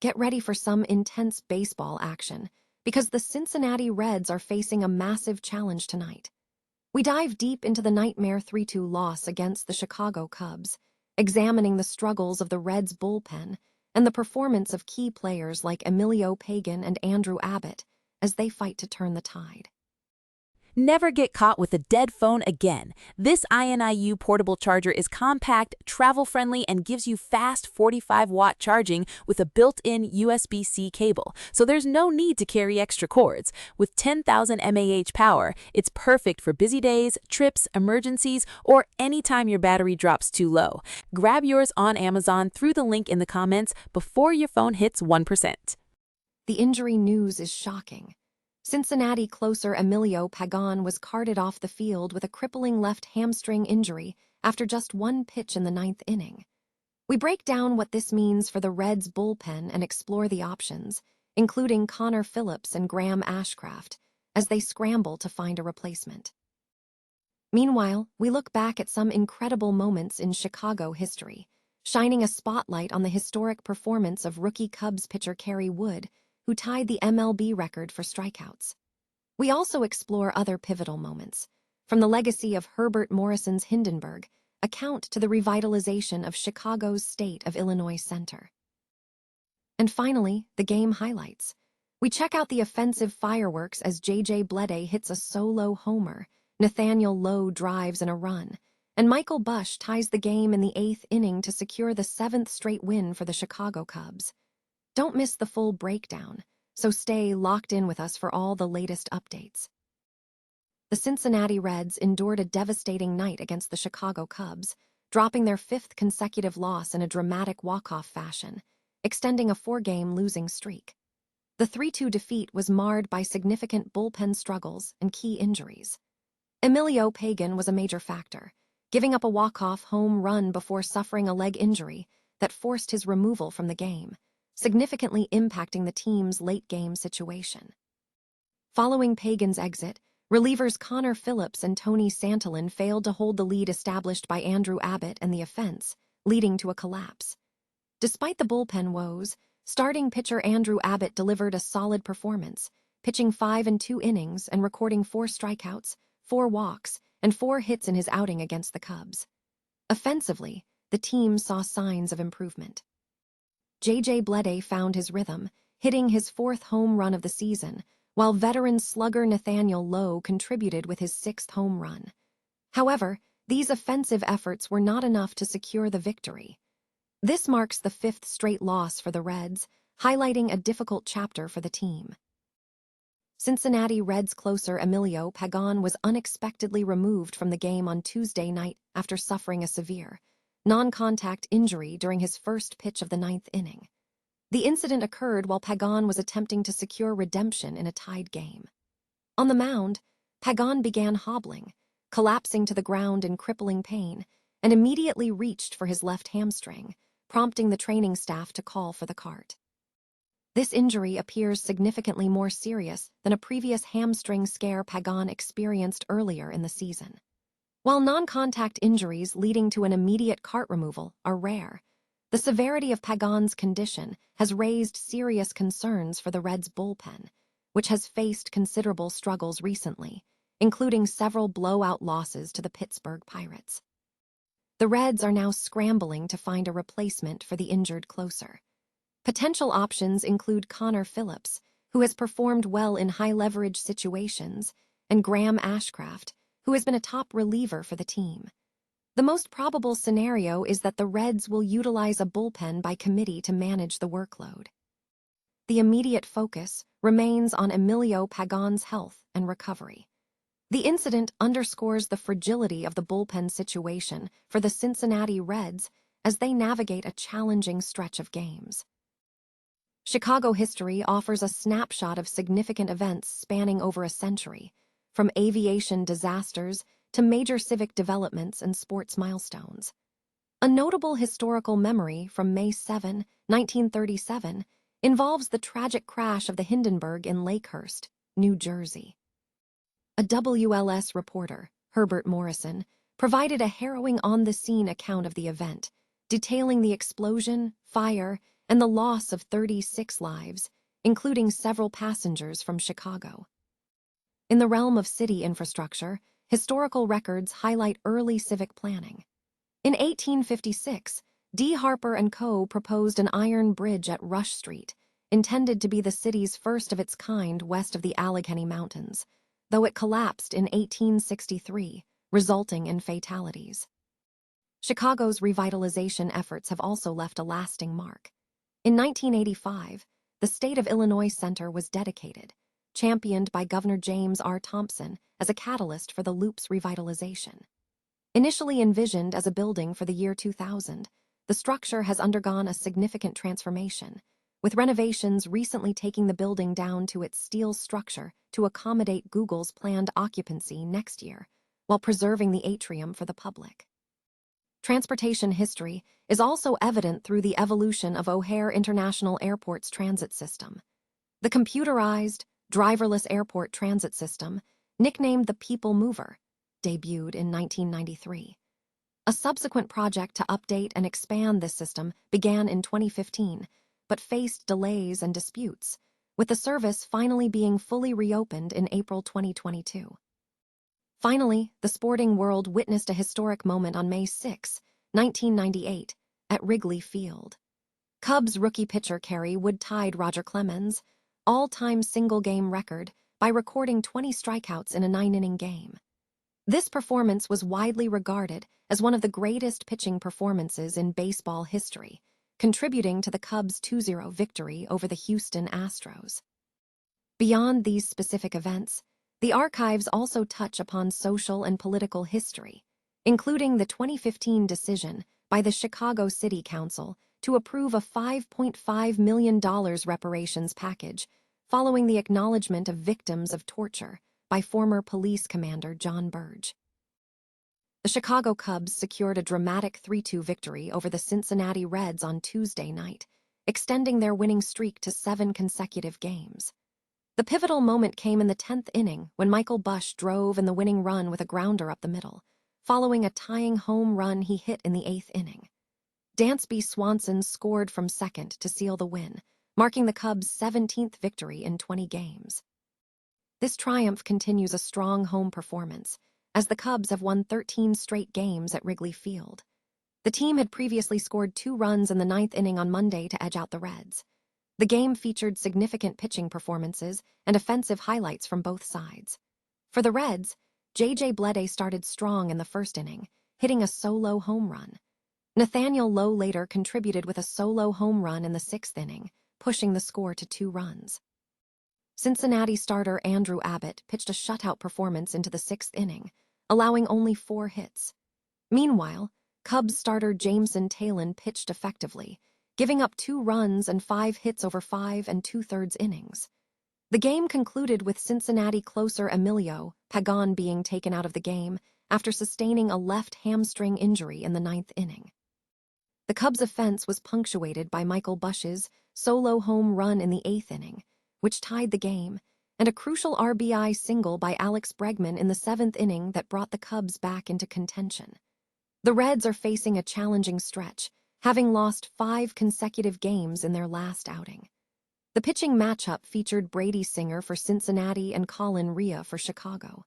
Get ready for some intense baseball action, because the Cincinnati Reds are facing a massive challenge tonight. We dive deep into the nightmare 3-2 loss against the Chicago Cubs, examining the struggles of the Reds' bullpen and the performance of key players like Emilio Pagán and Andrew Abbott as they fight to turn the tide. Never get caught with a dead phone again. This INIU portable charger is compact, travel-friendly, and gives you fast 45-watt charging with a built-in USB-C cable, so there's no need to carry extra cords. With 10,000 mAh power, it's perfect for busy days, trips, emergencies, or anytime your battery drops too low. Grab yours on Amazon through the link in the comments before your phone hits 1%. The injury news is shocking. Cincinnati closer Emilio Pagán was carted off the field with a crippling left hamstring injury after just one pitch in the ninth inning. We break down what this means for the Reds' bullpen and explore the options, including Connor Phillips and Graham Ashcraft, as they scramble to find a replacement. Meanwhile, we look back at some incredible moments in Chicago history, shining a spotlight on the historic performance of rookie Cubs pitcher Kerry Wood, who tied the MLB record for strikeouts. We also explore other pivotal moments, from the legacy of Herbert Morrison's Hindenburg account to the revitalization of Chicago's State of Illinois Center. And finally, the game highlights. We check out the offensive fireworks as Bleday hits a solo homer, Nathaniel Lowe drives in a run, and Michael Busch ties the game in the 8th inning to secure the 7th straight win for the Chicago Cubs. Don't miss the full breakdown, so stay locked in with us for all the latest updates. The Cincinnati Reds endured a devastating night against the Chicago Cubs, dropping their 5th consecutive loss in a dramatic walk-off fashion, extending a 4-game losing streak. The 3-2 defeat was marred by significant bullpen struggles and key injuries. Emilio Pagán was a major factor, giving up a walk-off home run before suffering a leg injury that forced his removal from the game, significantly impacting the team's late-game situation. Following Pagán's exit, relievers Connor Phillips and Tony Santillan failed to hold the lead established by Andrew Abbott and the offense, leading to a collapse. Despite the bullpen woes, starting pitcher Andrew Abbott delivered a solid performance, pitching 5 2 innings and recording 4 strikeouts, 4 walks, and 4 hits in his outing against the Cubs. Offensively, the team saw signs of improvement. Bleday found his rhythm, hitting his 4th home run of the season, while veteran slugger Nathaniel Lowe contributed with his 6th home run. However, these offensive efforts were not enough to secure the victory. This marks the 5th straight loss for the Reds, highlighting a difficult chapter for the team. Cincinnati Reds closer Emilio Pagán was unexpectedly removed from the game on Tuesday night after suffering a severe, non-contact injury during his first pitch of the 9th inning. The incident occurred while Pagán was attempting to secure redemption in a tied game. On the mound, Pagán began hobbling, collapsing to the ground in crippling pain, and immediately reached for his left hamstring, prompting the training staff to call for the cart. This injury appears significantly more serious than a previous hamstring scare Pagán experienced earlier in the season. While non-contact injuries leading to an immediate cart removal are rare, the severity of Pagán's condition has raised serious concerns for the Reds' bullpen, which has faced considerable struggles recently, including several blowout losses to the Pittsburgh Pirates. The Reds are now scrambling to find a replacement for the injured closer. Potential options include Connor Phillips, who has performed well in high-leverage situations, and Graham Ashcraft, who has been a top reliever for the team. The most probable scenario is that the Reds will utilize a bullpen by committee to manage the workload. The immediate focus remains on Emilio Pagán's health and recovery. The incident underscores the fragility of the bullpen situation for the Cincinnati Reds as they navigate a challenging stretch of games. Chicago history offers a snapshot of significant events spanning over a century, from aviation disasters to major civic developments and sports milestones. A notable historical memory from May 7, 1937, involves the tragic crash of the Hindenburg in Lakehurst, New Jersey. A WLS reporter, Herbert Morrison, provided a harrowing on-the-scene account of the event, detailing the explosion, fire, and the loss of 36 lives, including several passengers from Chicago. In the realm of city infrastructure, historical records highlight early civic planning. In 1856, D. Harper and Co. proposed an iron bridge at Rush Street, intended to be the city's first of its kind west of the Allegheny Mountains, though it collapsed in 1863, resulting in fatalities. Chicago's revitalization efforts have also left a lasting mark. In 1985, the State of Illinois Center was dedicated, championed by Governor James R. Thompson as a catalyst for the Loop's revitalization. Initially envisioned as a building for the year 2000, the structure has undergone a significant transformation, with renovations recently taking the building down to its steel structure to accommodate Google's planned occupancy next year, while preserving the atrium for the public. Transportation history is also evident through the evolution of O'Hare International Airport's transit system. The computerized, driverless airport transit system, nicknamed the People Mover, debuted in 1993. A subsequent project to update and expand this system began in 2015, but faced delays and disputes, with the service finally being fully reopened in April 2022. Finally, the sporting world witnessed a historic moment on May 6, 1998, at Wrigley Field. Cubs rookie pitcher Kerry Wood tied Roger Clemens' all-time single-game record by recording 20 strikeouts in a 9-inning game. This performance was widely regarded as one of the greatest pitching performances in baseball history, contributing to the Cubs' 2-0 victory over the Houston Astros. Beyond these specific events, the archives also touch upon social and political history, including the 2015 decision by the Chicago City Council to approve a $5.5 million reparations package following the acknowledgement of victims of torture by former police commander John Burge. The Chicago Cubs secured a dramatic 3-2 victory over the Cincinnati Reds on Tuesday night, extending their winning streak to 7 consecutive games. The pivotal moment came in the 10th inning when Michael Busch drove in the winning run with a grounder up the middle, following a tying home run he hit in the 8th inning. Dansby Swanson scored from second to seal the win, marking the Cubs' 17th victory in 20 games. This triumph continues a strong home performance, as the Cubs have won 13 straight games at Wrigley Field. The team had previously scored 2 runs in the 9th inning on Monday to edge out the Reds. The game featured significant pitching performances and offensive highlights from both sides. For the Reds, J.J. Bleday started strong in the 1st inning, hitting a solo home run. Nathaniel Lowe later contributed with a solo home run in the 6th inning, pushing the score to 2 runs. Cincinnati starter Andrew Abbott pitched a shutout performance into the 6th inning, allowing only 4 hits. Meanwhile, Cubs starter Jameson Taillon pitched effectively, giving up 2 runs and 5 hits over 5 2/3 innings. The game concluded with Cincinnati closer Emilio Pagán being taken out of the game after sustaining a left hamstring injury in the 9th inning. The Cubs' offense was punctuated by Michael Busch's solo home run in the 8th inning, which tied the game, and a crucial RBI single by Alex Bregman in the 7th inning that brought the Cubs back into contention. The Reds are facing a challenging stretch, having lost 5 consecutive games in their last outing. The pitching matchup featured Brady Singer for Cincinnati and Colin Rea for Chicago.